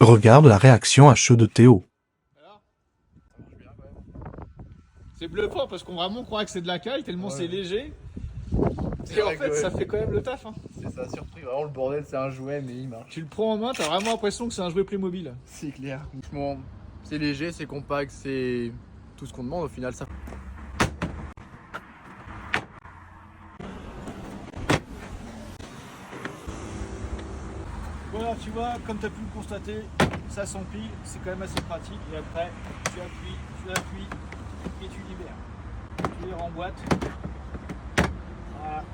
Regarde la réaction à chaud de Théo. Alors, ça marche bien quand même. C'est bluffant parce qu'on vraiment croirait que c'est de la caille tellement c'est léger. Et en fait, ça fait quand même le taf. Hein. C'est ça, surpris. Vraiment, le bordel, c'est un jouet, mais il marche. Tu le prends en main, t'as vraiment l'impression que c'est un jouet Playmobil. C'est clair. Franchement, c'est léger, c'est compact, c'est tout ce qu'on demande au final. Ça. Voilà, tu vois, comme tu as pu le constater, ça s'empile, c'est quand même assez pratique. Et après, tu appuies et tu libères. Tu les remboîtes. Voilà.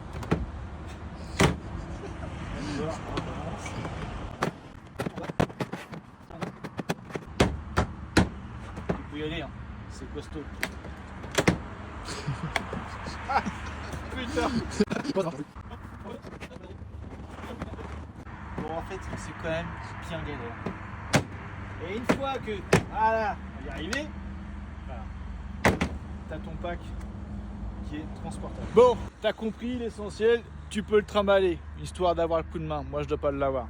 Tu peux y aller, hein. C'est costaud. Ah, putain. Bon, en fait, c'est quand même bien galère. Et une fois que, voilà, on va y arriver, voilà, t'as ton pack qui est transportable. Bon, t'as compris l'essentiel, tu peux le trimballer, histoire d'avoir le coup de main. Moi, je dois pas l'avoir.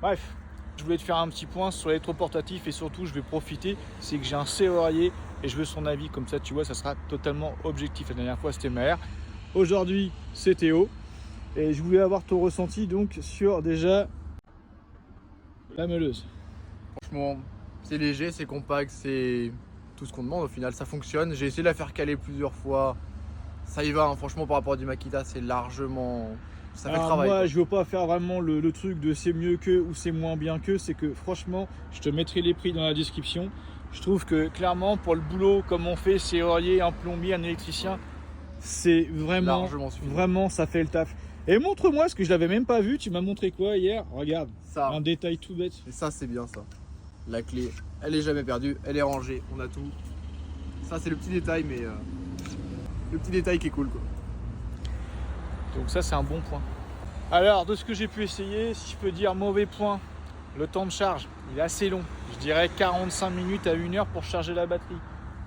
Bref, je voulais te faire un petit point sur l'électroportatif et surtout, je vais profiter, c'est que j'ai un serrurier et je veux son avis, comme ça, tu vois, ça sera totalement objectif. La dernière fois, c'était Maher. Aujourd'hui, c'est Théo. Et je voulais avoir ton ressenti donc sur déjà la meuleuse. Franchement, c'est léger, c'est compact, c'est tout ce qu'on demande au final. Ça fonctionne. J'ai essayé de la faire caler plusieurs fois. Ça y va, hein. Franchement, par rapport à du Makita, c'est largement. Ça fait le travail. Moi, Quoi. je veux pas faire vraiment le truc de c'est mieux que ou c'est moins bien que. C'est que franchement, je te mettrai les prix dans la description. Je trouve que clairement, pour le boulot, comme on fait, serrurier, un plombier, un électricien, c'est vraiment, ça fait le taf. Et montre-moi, parce que je l'avais même pas vu. Tu m'as montré quoi hier? Regarde, Ça. un détail tout bête. Et ça, c'est bien ça. La clé, elle est jamais perdue, elle est rangée, on a tout. Ça, c'est le petit détail, mais le petit détail qui est cool, quoi. Donc ça, c'est un bon point. Alors, de ce que j'ai pu essayer, si je peux dire mauvais point, le temps de charge, il est assez long. Je dirais 45 minutes à 1 heure pour charger la batterie.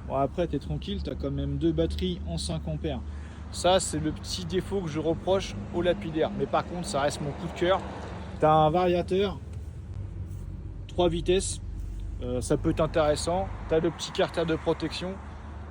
Bon, après, tu es tranquille, tu as quand même 2 batteries en 5 ampères. Ça, c'est le petit défaut que je reproche au lapidaire. Mais par contre, ça reste mon coup de cœur. Tu as un variateur, 3 vitesses, ça peut être intéressant. Tu as le petit carter de protection.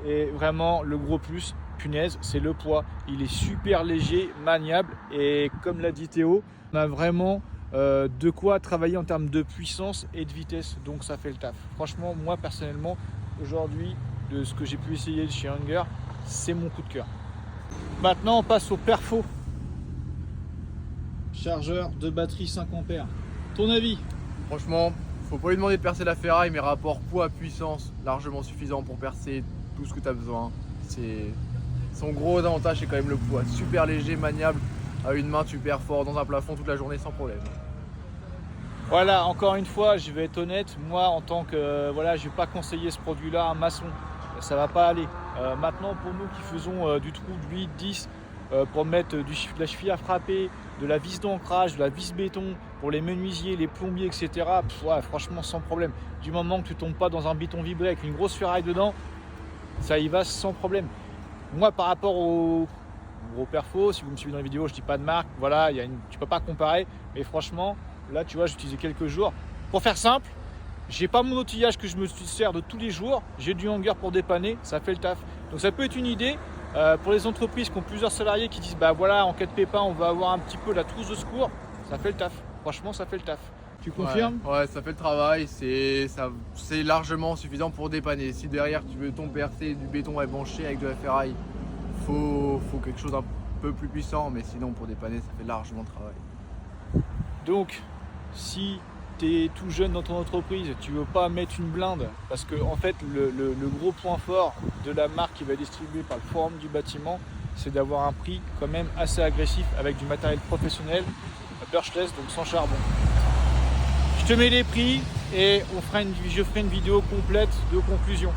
Et vraiment, le gros plus, punaise, c'est le poids. Il est super léger, maniable. Et comme l'a dit Théo, on a vraiment de quoi travailler en termes de puissance et de vitesse. Donc ça fait le taf. Franchement, moi personnellement, aujourd'hui, de ce que j'ai pu essayer de chez Hanger, c'est mon coup de cœur. Maintenant, on passe au perfo. Chargeur de batterie 5 ampères. Ton avis? Franchement, faut pas lui demander de percer la ferraille, mais rapport poids-puissance, largement suffisant pour percer tout ce que tu as besoin. Son gros avantage, c'est quand même le poids. Super léger, maniable, à une main, tu perds fort dans un plafond toute la journée sans problème. Voilà, encore une fois, je vais être honnête, moi en tant que, voilà, je vais pas conseiller ce produit-là à un maçon, ça va pas aller. Maintenant, pour nous qui faisons du trou de 8, 10, pour mettre de la cheville à frapper, de la vis d'ancrage, de la vis béton, pour les menuisiers, les plombiers, etc., ouais, franchement, sans problème. Du moment que tu tombes pas dans un béton vibré avec une grosse ferraille dedans, ça y va sans problème. Moi, par rapport au gros perfo, si vous me suivez dans les vidéos, je dis pas de marque, voilà, tu peux pas comparer, mais franchement, là, tu vois, j'ai utilisé quelques jours. Pour faire simple, j'ai pas mon outillage que je me sers de tous les jours. J'ai du Hanger pour dépanner, ça fait le taf. Donc ça peut être une idée pour les entreprises qui ont plusieurs salariés qui disent bah voilà, en cas de pépin, on va avoir un petit peu la trousse de secours. Ça fait le taf. Franchement, ça fait le taf. Tu confirmes? Ouais, ça fait le travail. C'est largement suffisant pour dépanner. Si derrière tu veux ton percer du béton ébanché avec de la ferraille, faut quelque chose d'un peu plus puissant. Mais sinon, pour dépanner, ça fait largement le travail. Donc, si tu es tout jeune dans ton entreprise, tu veux pas mettre une blinde, parce que en fait le gros point fort de la marque qui va distribuer par le forum du bâtiment, c'est d'avoir un prix quand même assez agressif avec du matériel professionnel, brushless, donc sans charbon. Je te mets les prix et je ferai une vidéo complète de conclusion.